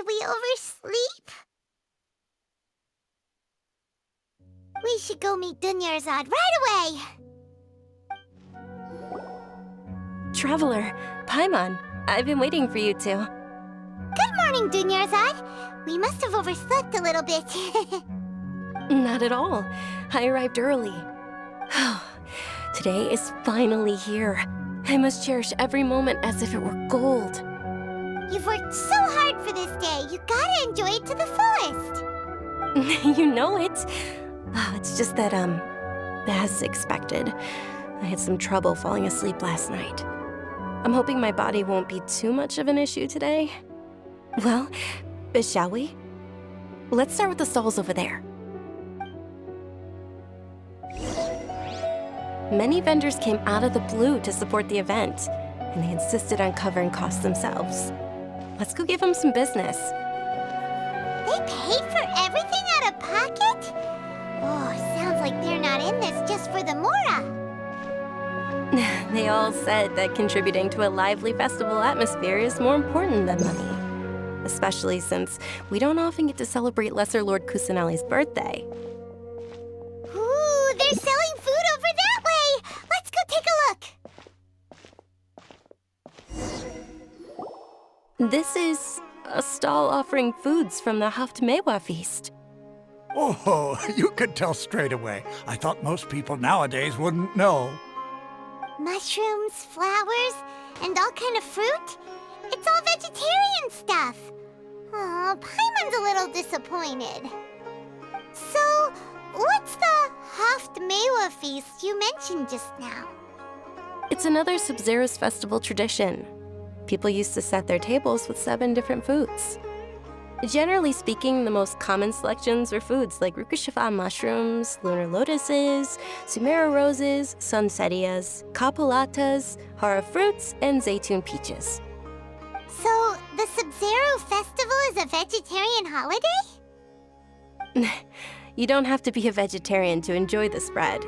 Did we oversleep? We should go meet Dunyarzad right away! Traveler, Paimon, I've been waiting for you two. Good morning, Dunyarzad. We must have overslept a little bit. Not at all. I arrived early. Today is finally here. I must cherish every moment as if it were gold. You've worked so hard for this day. You gotta enjoy it to the fullest. You know it. It's just that, as expected, I had some trouble falling asleep last night. I'm hoping my body won't be too much of an issue today. Well, shall we? Let's start with the stalls over there. Many vendors came out of the blue to support the event, and they insisted on covering costs themselves. Let's go give them some business. They paid for everything out of pocket? Oh, sounds like they're not in this just for the Mora. They all said that contributing to a lively festival atmosphere is more important than money. Especially since we don't often get to celebrate Lesser Lord Kusanali's birthday. Ooh, they're selling food over that way! Let's go take a look! This is a stall offering foods from the Haft Mewa feast. Oh, you could tell straight away. I thought most people nowadays wouldn't know. Mushrooms, flowers, and all kind of fruit? It's all vegetarian stuff. Oh, Paimon's a little disappointed. So, what's the Haft Mewa feast you mentioned just now? It's another Sabzeruz festival tradition. People used to set their tables with 7 different foods. Generally speaking, the most common selections were foods like Rukashifa mushrooms, lunar lotuses, Sumeru roses, sunsetias, kapulatas, hara fruits, and zaytun peaches. So, the Sabzeruz festival is a vegetarian holiday? You don't have to be a vegetarian to enjoy the spread.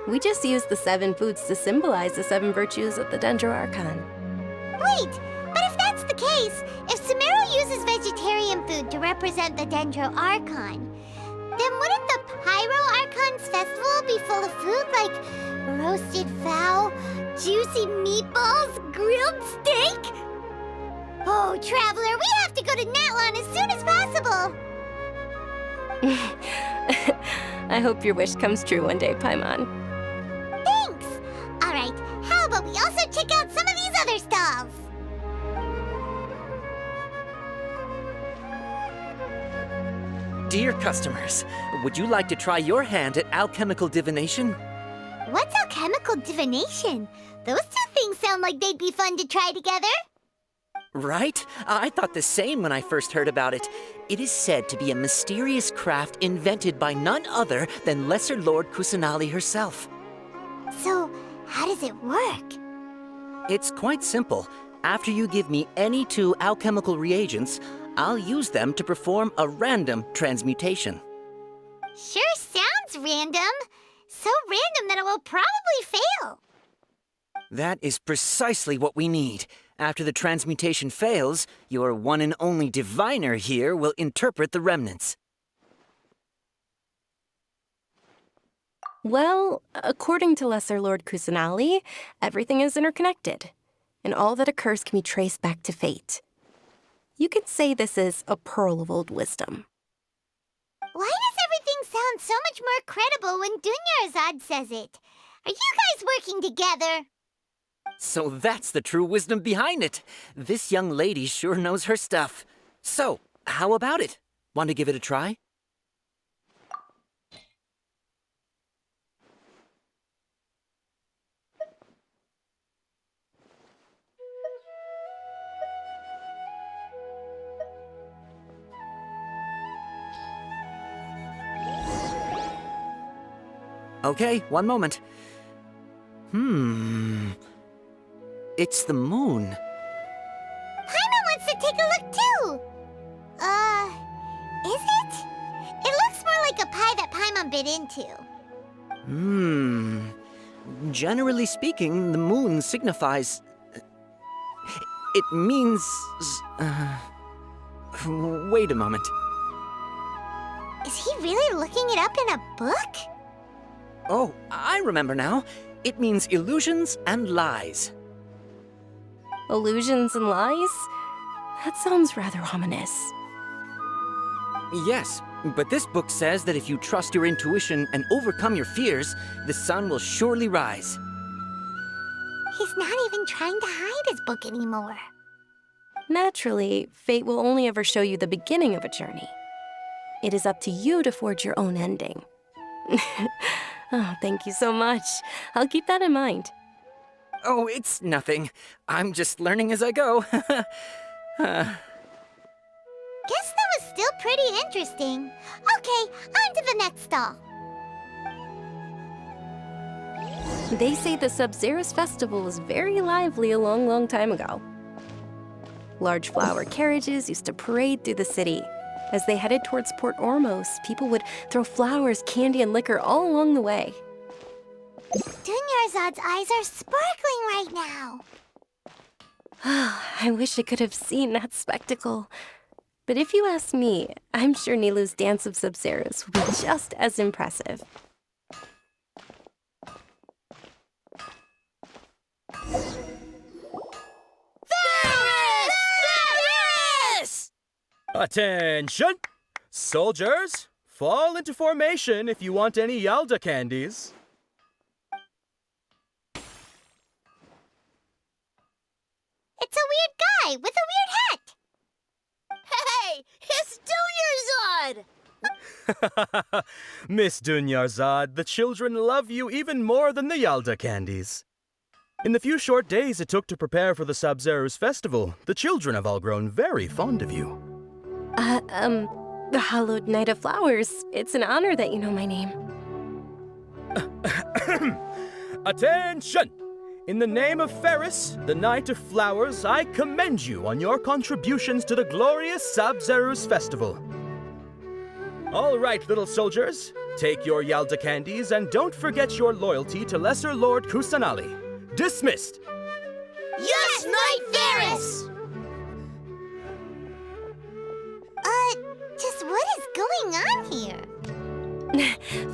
We just use the 7 foods to symbolize the 7 virtues of the Dendro Archon. Wait, but if that's the case, if Sumeru uses vegetarian food to represent the Dendro Archon, then wouldn't the Pyro Archon's festival be full of food like roasted fowl, juicy meatballs, grilled steak? Oh, Traveler, we have to go to Natlan as soon as possible! I hope your wish comes true one day, Paimon. Thanks! Alright, how about we also check out some of these other stalls? Dear customers, would you like to try your hand at alchemical divination? What's alchemical divination? Those two things sound like they'd be fun to try together. Right? I thought the same when I first heard about it. It is said to be a mysterious craft invented by none other than Lesser Lord Kusanali herself. So, how does it work? It's quite simple. After you give me any 2 alchemical reagents, I'll use them to perform a random transmutation. Sure sounds random. So random that it will probably fail. That is precisely what we need. After the transmutation fails, your one and only diviner here will interpret the remnants. Well, according to Lesser Lord Kusanali, everything is interconnected, and all that occurs can be traced back to fate. You could say this is a pearl of old wisdom. Why does everything sound so much more credible when Dunyarzad says it? Are you guys working together? So that's the true wisdom behind it. This young lady sure knows her stuff. So, how about it? Want to give it a try? Okay, one moment. It's the moon. Paimon wants to take a look too. Is it? It looks more like a pie that Paimon bit into. Generally speaking, the moon signifies... It means... Wait a moment. Is he really looking it up in a book? Oh, I remember now. It means illusions and lies. Illusions and lies? That sounds rather ominous. Yes, but this book says that if you trust your intuition and overcome your fears, the sun will surely rise. He's not even trying to hide his book anymore. Naturally, fate will only ever show you the beginning of a journey. It is up to you to forge your own ending. Oh, thank you so much. I'll keep that in mind. Oh, it's nothing. I'm just learning as I go. Guess that was still pretty interesting. Okay, on to the next stall. They say the Sabzeruz festival was very lively a long, long time ago. Large flower carriages used to parade through the city. As they headed towards Port Ormos, people would throw flowers, candy, and liquor all along the way. Dunyarzad's eyes are sparkling right now. I wish I could have seen that spectacle. But if you ask me, I'm sure Nilou's dance of Sabzeruz will be just as impressive. Attention! Soldiers, fall into formation if you want any Yalda candies. It's a weird guy with a weird hat. Hey, it's Dunyarzad! Miss Dunyarzad, the children love you even more than the Yalda candies. In the few short days it took to prepare for the Sabzeruz festival, the children have all grown very fond of you. The Hallowed Night of Flowers. It's an honor that you know my name. Attention! In the name of Ferris, the Knight of Flowers, I commend you on your contributions to the glorious Sabzeruz festival. All right, little soldiers, take your Yalda candies and don't forget your loyalty to Lesser Lord Kusanali. Dismissed! Yes, Knight Ferris! Just what is going on here?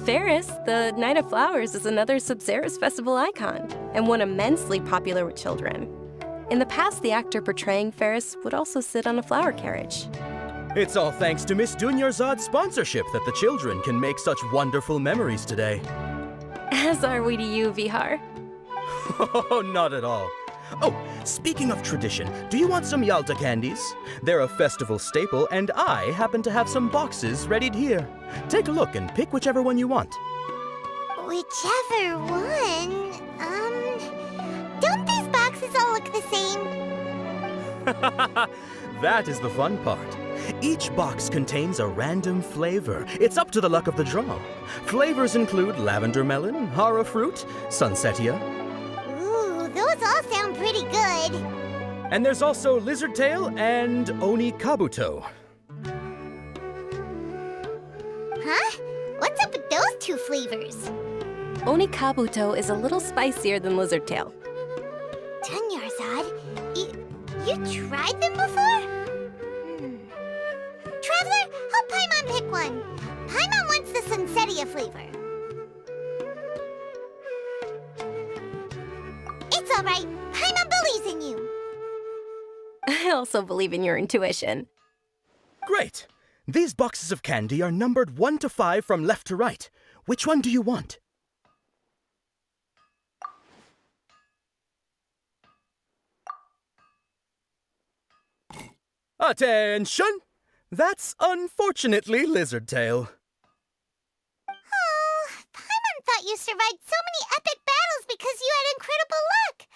Ferris, the Night of Flowers, is another Sabzeruz festival icon, and one immensely popular with children. In the past, the actor portraying Ferris would also sit on a flower carriage. It's all thanks to Miss Dunyarzad's sponsorship that the children can make such wonderful memories today. As are we to you, Vihar. Oh, not at all. Oh, speaking of tradition, do you want some Yalda candies? They're a festival staple, and I happen to have some boxes readied here. Take a look and pick whichever one you want. Whichever one? Don't these boxes all look the same? That is the fun part. Each box contains a random flavor. It's up to the luck of the draw. Flavors include lavender melon, hara fruit, sunsetia. Ooh, those all sound pretty good. And there's also lizard tail and oni kabuto. Huh? What's up with those two flavors? Oni kabuto is a little spicier than lizard tail. Dunyarzad, you tried them before? Traveler, help Paimon pick one. Paimon wants the Sunsetia flavor. It's all right. Paimon believes in you. I also believe in your intuition. Great! These boxes of candy are numbered 1 to 5 from left to right. Which one do you want? Attention! That's unfortunately lizard tail. Oh, Paimon thought you survived so many epic battles because you had incredible luck.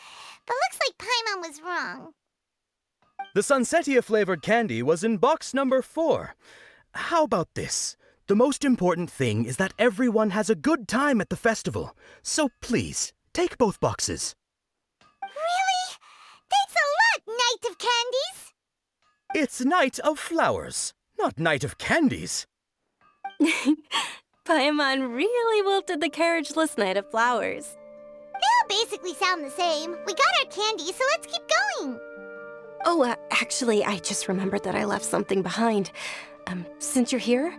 But looks like Paimon was wrong. The Sunsetia flavored candy was in box number 4. How about this? The most important thing is that everyone has a good time at the festival. So please, take both boxes. Really? Thanks a lot, Knight of Candies. It's Night of Flowers, not Night of Candies. Paimon really wilted the carriageless Night of Flowers. They all basically sound the same. We got our candy, so let's keep going. Oh, actually, I just remembered that I left something behind. Since you're here,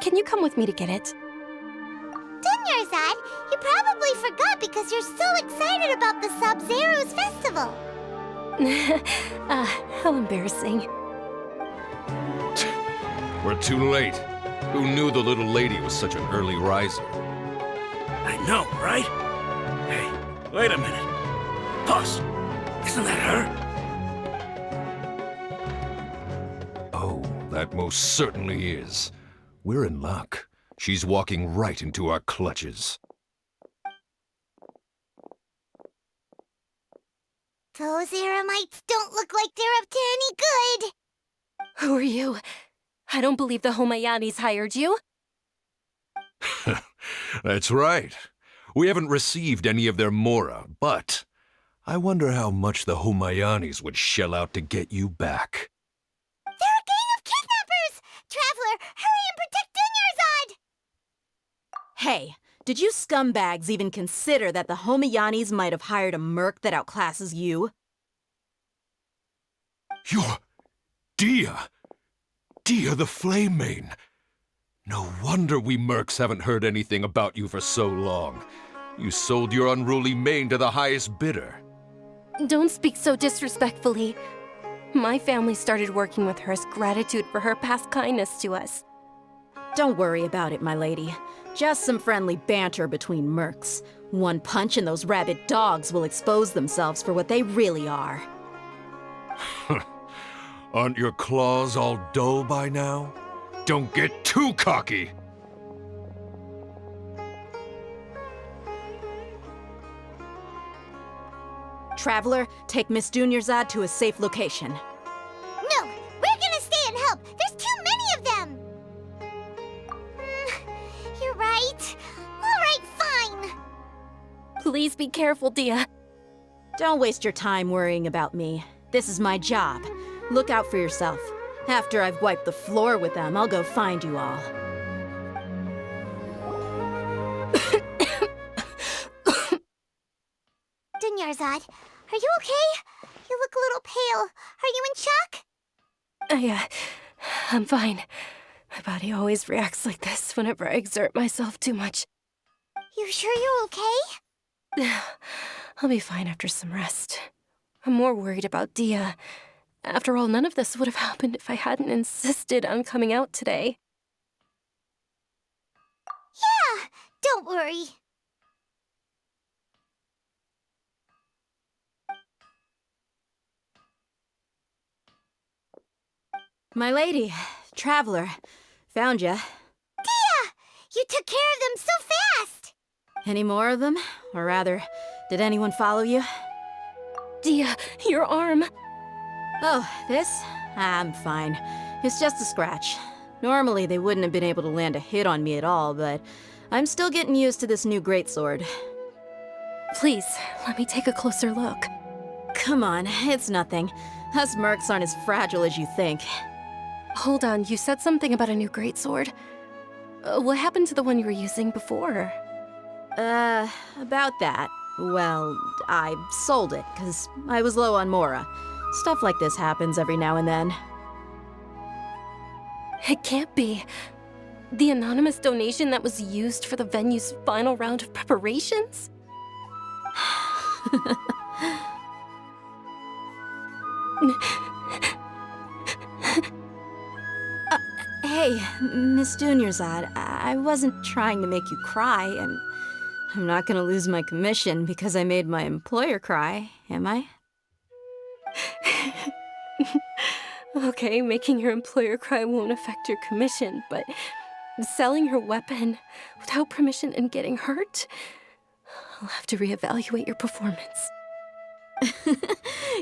can you come with me to get it? Dunyarzad, you probably forgot because you're so excited about the Sabzeruz festival. How embarrassing. We're too late. Who knew the little lady was such an early riser? I know, right? Hey, wait a minute. Pause. Isn't that her? Oh, that most certainly is. We're in luck. She's walking right into our clutches. Those Eremites don't look like they're up to any good. Who are you? I don't believe the Homayanis hired you. That's right. We haven't received any of their mora, but I wonder how much the Homayanis would shell out to get you back. They're a gang of kidnappers! Traveler, hurry and protect Dunyarzad! Hey, did you scumbags even consider that the Homayanis might have hired a merc that outclasses you? You're... Dia! Dia the Flame Mane! No wonder we mercs haven't heard anything about you for so long. You sold your unruly mane to the highest bidder. Don't speak so disrespectfully. My family started working with her as gratitude for her past kindness to us. Don't worry about it, my lady. Just some friendly banter between mercs. One punch and those rabid dogs will expose themselves for what they really are. Aren't your claws all dull by now? Don't get too cocky! Traveler, take Miss Dunyarzad to a safe location. No, we're gonna stay and help. There's too many of them. You're right. All right, fine. Please be careful, Dia. Don't waste your time worrying about me. This is my job. Look out for yourself. After I've wiped the floor with them, I'll go find you all. Dunyarzad, are you okay? You look a little pale. Are you in shock? I'm fine. My body always reacts like this whenever I exert myself too much. You sure you're okay? I'll be fine after some rest. I'm more worried about Dia. After all, none of this would have happened if I hadn't insisted on coming out today. Yeah, don't worry. My lady, Traveler, found ya. Dia! You took care of them so fast! Any more of them? Or rather, did anyone follow you? Dia, your arm! Oh, this? I'm fine. It's just a scratch. Normally, they wouldn't have been able to land a hit on me at all, but I'm still getting used to this new greatsword. Please, let me take a closer look. Come on, it's nothing. Us mercs aren't as fragile as you think. Hold on, you said something about a new greatsword. What happened to the one you were using before? About that. Well, I sold it, 'cause I was low on mora. Stuff like this happens every now and then. It can't be. The anonymous donation that was used for the venue's final round of preparations? Hey, Miss Dunyarzad, I wasn't trying to make you cry, and I'm not gonna lose my commission because I made my employer cry, am I? Okay, making your employer cry won't affect your commission, but selling your weapon without permission and getting hurt? I'll have to reevaluate your performance.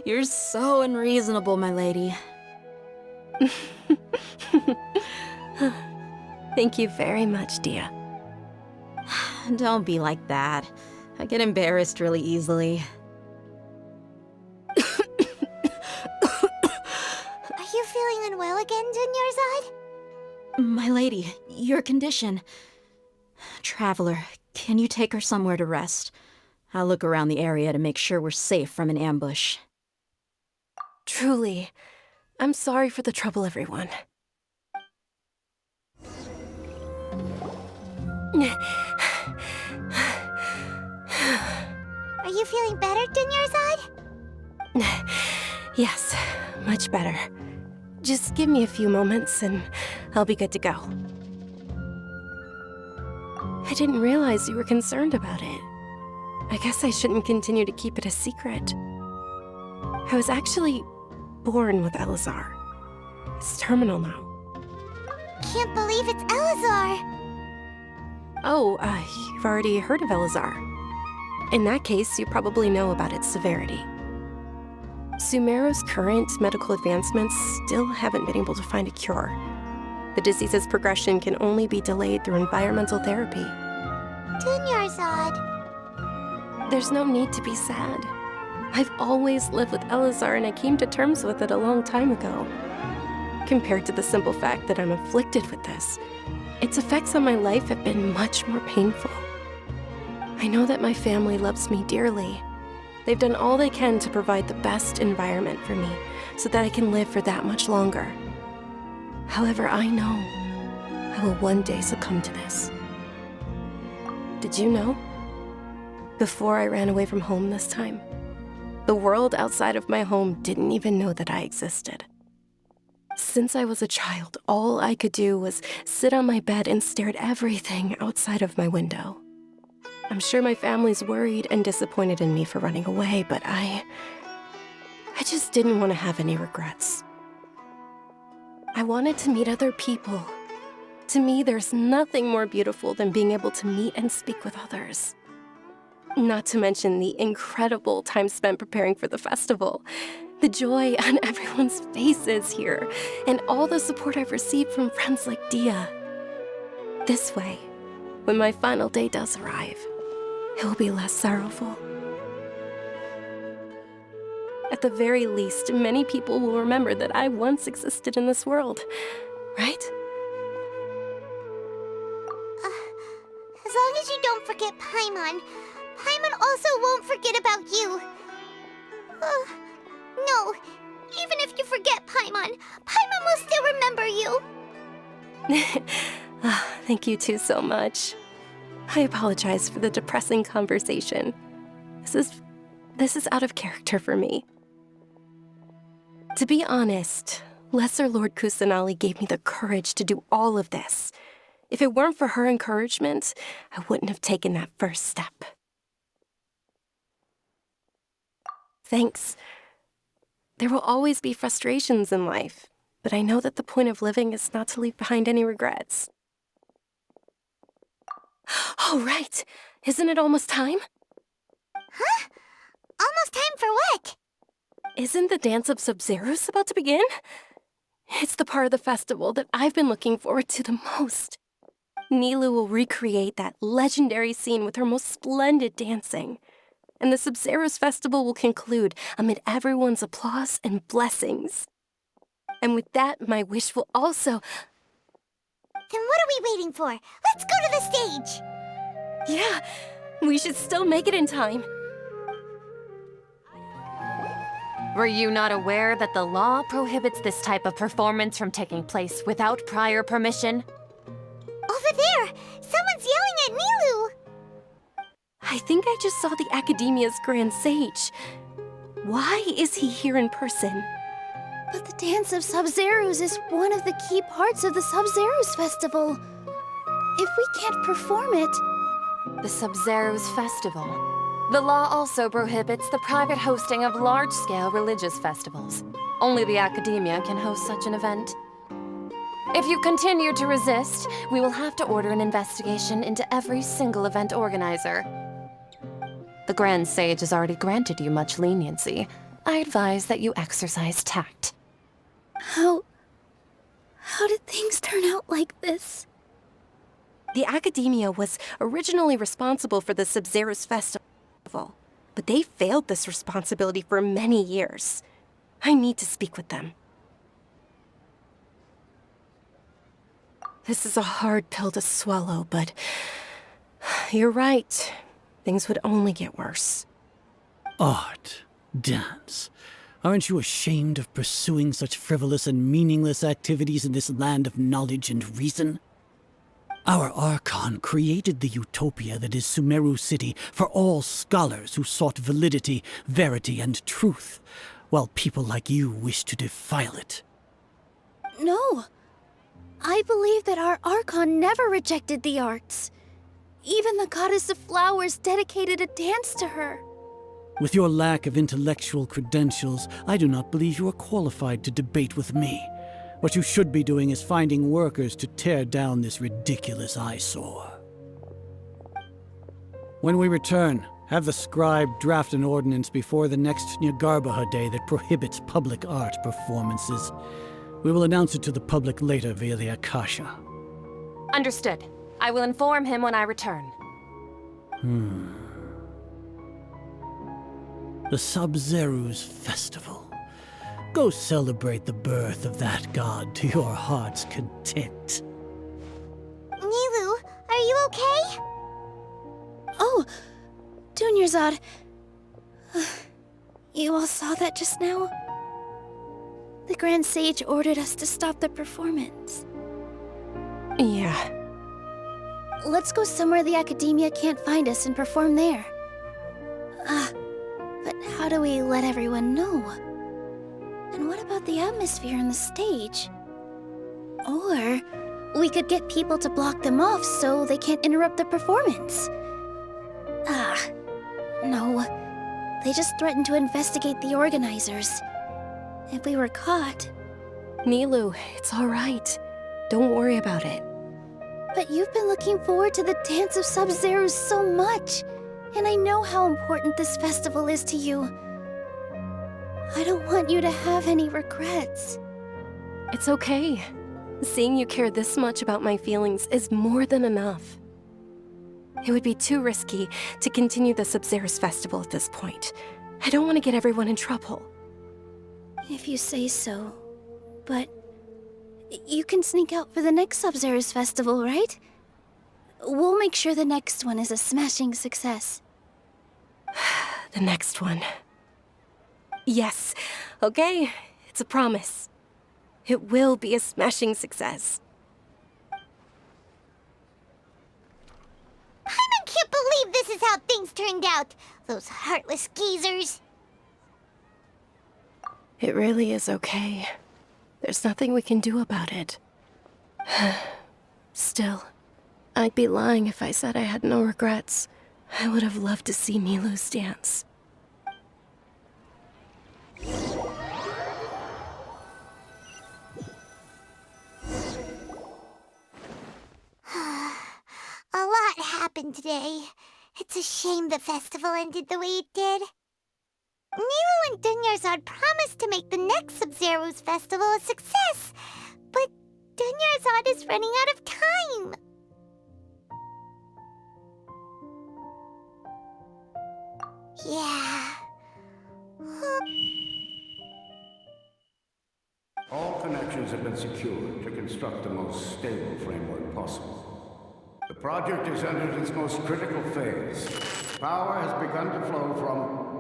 You're so unreasonable, my lady. Thank you very much, Dia. Don't be like that. I get embarrassed really easily. Are you feeling unwell again, Dunyarzad? My lady, your condition. Traveler, can you take her somewhere to rest? I'll look around the area to make sure we're safe from an ambush. Truly, I'm sorry for the trouble, everyone. Are you feeling better, Dunyarzad? Yes, much better. Just give me a few moments and I'll be good to go. I didn't realize you were concerned about it. I guess I shouldn't continue to keep it a secret. I was actually born with Elazar. It's terminal now. Can't believe it's Elazar. Oh, you've already heard of Elazar. In that case, you probably know about its severity. Sumeru's current medical advancements still haven't been able to find a cure. The disease's progression can only be delayed through environmental therapy. Dunyarzad. There's no need to be sad. I've always lived with Elazar and I came to terms with it a long time ago. Compared to the simple fact that I'm afflicted with this, its effects on my life have been much more painful. I know that my family loves me dearly. They've done all they can to provide the best environment for me so that I can live for that much longer. However, I know I will one day succumb to this. Did you know? Before I ran away from home this time, the world outside of my home didn't even know that I existed. Since I was a child, all I could do was sit on my bed and stare at everything outside of my window. I'm sure my family's worried and disappointed in me for running away, but I just didn't want to have any regrets. I wanted to meet other people. To me, there's nothing more beautiful than being able to meet and speak with others. Not to mention the incredible time spent preparing for the festival, the joy on everyone's faces here, and all the support I've received from friends like Dia. This way, when my final day does arrive, it will be less sorrowful. At the very least, many people will remember that I once existed in this world, right? As long as you don't forget Paimon, Paimon also won't forget about you. No, even if you forget Paimon, Paimon will still remember you. Thank you two so much. I apologize for the depressing conversation. This is out of character for me. To be honest, Lesser Lord Kusanali gave me the courage to do all of this. If it weren't for her encouragement, I wouldn't have taken that first step. Thanks. There will always be frustrations in life, but I know that the point of living is not to leave behind any regrets. Oh, right. Isn't it almost time? Huh? Almost time for what? Isn't the dance of Sabzeruz about to begin? It's the part of the festival that I've been looking forward to the most. Nilou will recreate that legendary scene with her most splendid dancing. And the Sabzeruz festival will conclude amid everyone's applause and blessings. And with that, my wish will also... Then what are we waiting for? Let's go to the stage! Yeah, we should still make it in time. Were you not aware that the law prohibits this type of performance from taking place without prior permission? Over there! Someone's yelling at Nilou! I think I just saw the Academia's Grand Sage. Why is he here in person? But the Dance of Sabzeruz is one of the key parts of the Sabzeruz festival. If we can't perform it... The Sabzeruz festival. The law also prohibits the private hosting of large-scale religious festivals. Only the Academia can host such an event. If you continue to resist, we will have to order an investigation into every single event organizer. The Grand Sage has already granted you much leniency. I advise that you exercise tact. How did things turn out like this? The Academia was originally responsible for the Sabzeruz festival, but they failed this responsibility for many years. I need to speak with them. This is a hard pill to swallow, but you're right. Things would only get worse. Art, dance, Aren't you ashamed of pursuing such frivolous and meaningless activities in this land of knowledge and reason? Our Archon created the utopia that is Sumeru City for all scholars who sought validity, verity, and truth, while people like you wish to defile it. No. I believe that our Archon never rejected the arts. Even the goddess of flowers dedicated a dance to her. With your lack of intellectual credentials, I do not believe you are qualified to debate with me. What you should be doing is finding workers to tear down this ridiculous eyesore. When we return, have the scribe draft an ordinance before the next Nyargarbaha Day that prohibits public art performances. We will announce it to the public later via the Akasha. Understood. I will inform him when I return. The Sabzeruz Festival. Go celebrate the birth of that god to your heart's content. Nilu, are you okay? Oh, Dunyarzad. You all saw that just now? The Grand Sage ordered us to stop the performance. Yeah. Let's go somewhere the Academia can't find us and perform there. But how do we let everyone know? And what about the atmosphere on the stage? Or we could get people to block them off so they can't interrupt the performance. No. They just threatened to investigate the organizers. If we were caught... Nilu, it's all right. Don't worry about it. But you've been looking forward to the Dance of Sabzeruz so much. And I know how important this festival is to you. I don't want you to have any regrets. It's okay. Seeing you care this much about my feelings is more than enough. It would be too risky to continue the Sabzeruz festival at this point. I don't want to get everyone in trouble. If you say so. But you can sneak out for the next Sabzeruz festival, right? We'll make sure the next one is a smashing success. The next one. Yes. Okay. It's a promise. It will be a smashing success. I can't believe this is how things turned out. Those heartless geezers. It really is okay. There's nothing we can do about it. Still, I'd be lying if I said I had no regrets. I would have loved to see Nilu's dance. A lot happened today. It's a shame the festival ended the way it did. Nilu and Dunyarzad promised to make the next Sabzeruz festival a success, but Dunyarzad is running out of time. Yeah. All connections have been secured to construct the most stable framework possible. The project has entered its most critical phase. Power has begun to flow from